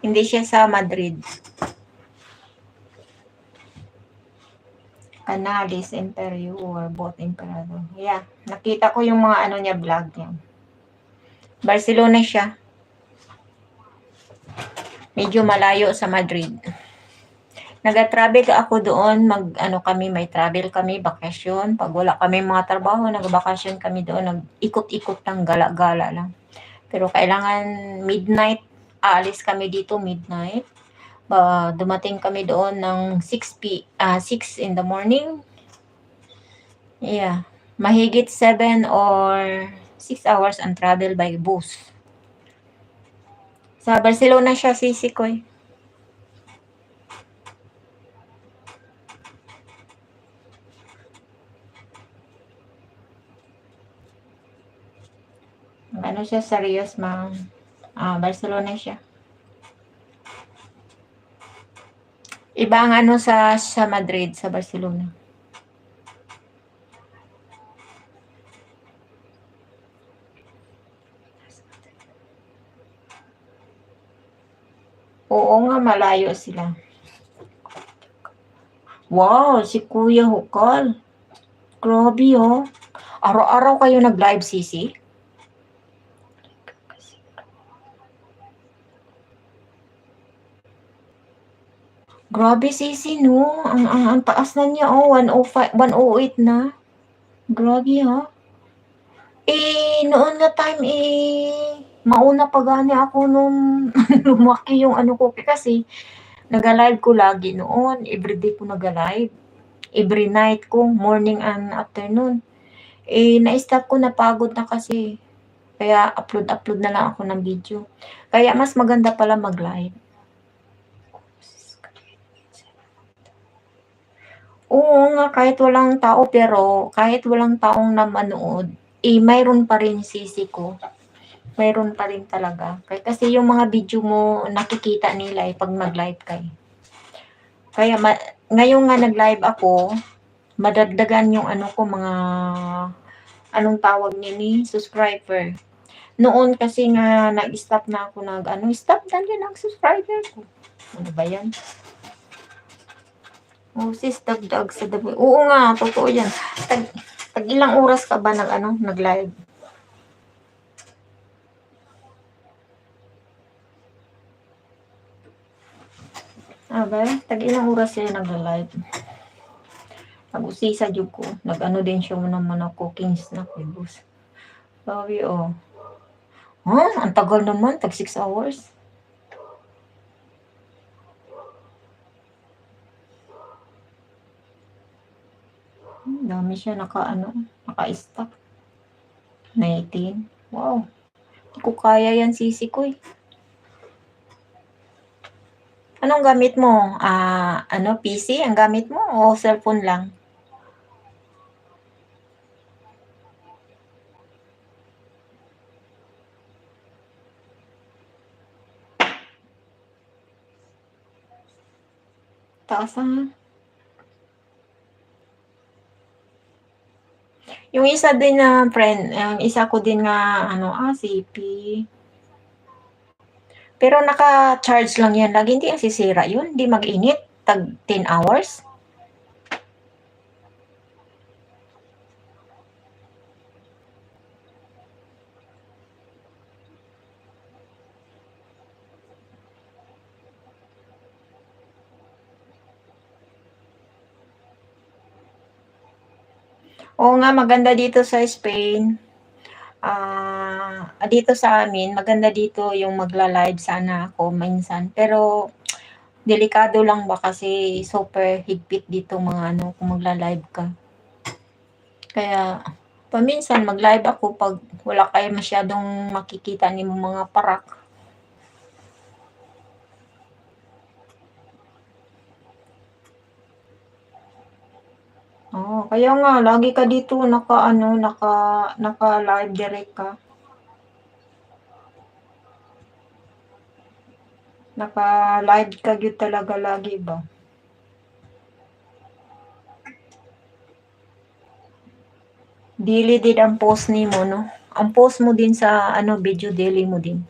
Hindi siya sa Madrid. Canalis Interior, both Emperador. Yeah, nakita ko yung mga ano niya, vlog niya. Barcelona siya. Medyo malayo sa Madrid. Nag-travel ako doon, may travel kami, bakasyon. Pag wala kami mga trabaho, nag-bakasyon kami doon, nag-ikot-ikot lang, gala-gala lang. Pero kailangan midnight, aalis kami dito midnight. Dumating kami doon ng 6 in the morning. Yeah. Mahigit 7 or 6 hours ang travel by bus. Sa Barcelona siya, Sisikoy. Ano siya, serious, ma'am? Barcelona siya. Iba ang ano sa Madrid, sa Barcelona. Oo nga, malayo sila. Wow, si Kuya Hukal. Grabe, oh. Araw-araw kayo nag-live, Sisi? Grabe, Sisi, no? Ang taas na niya, oh. 105, 108 na. Grabe, ha? Noon nga time, mauna pa gani ako nung lumaki yung ano ko. Kasi, nag-live ko lagi noon. Everyday ko nag-live. Every night ko, morning and afternoon. Na-stop ko, napagod na kasi. Kaya upload na lang ako ng video. Kaya mas maganda pala mag-live. Oo nga, kahit walang tao, pero kahit walang taong na manood, mayroon pa rin sisi ko. Mayroon pa rin talaga. Kasi yung mga video mo, nakikita nila pag mag-live kayo. Kaya ngayon nga nag-live ako, madagdagan yung ano ko, mga anong tawag niya ni subscriber. Noon kasi nga nag-stop na ako stop na din ang subscriber ko. Ano ba yan? Oh, sis, dagdag sa dami. Oo nga, totoo yan. Tag ilang oras ka ba nag-live? Ba? Tag ilang oras sila nag-live? Nag-usisa jud ko. Nag-ano din siya naman ng cooking snack, boss. Sabi, oh. Ang tagal naman, tag 6 hours. Dami siya naka-stop. 19. Wow. Hindi ko kaya yan, sisi ko eh. Anong gamit mo? PC ang gamit mo o cellphone lang? Taas ha? Yung isa din na friend, ang isa ko din nga, CP. Pero naka-charge lang yan lagi, hindi sisira yun, hindi mag-init, tag 10 hours. Oo nga, maganda dito sa Spain. Dito sa amin, maganda dito yung magla-live sana ako minsan. Pero, delikado lang ba kasi super higpit dito kung magla-live ka. Kaya, paminsan mag-live ako pag wala kayo masyadong makikita ni mga parak. Kaya nga, lagi ka dito naka-live direct ka. Naka-live ka gyud talaga lagi ba? Daily din ang post nimo, no? Ang post mo din sa video daily mo din.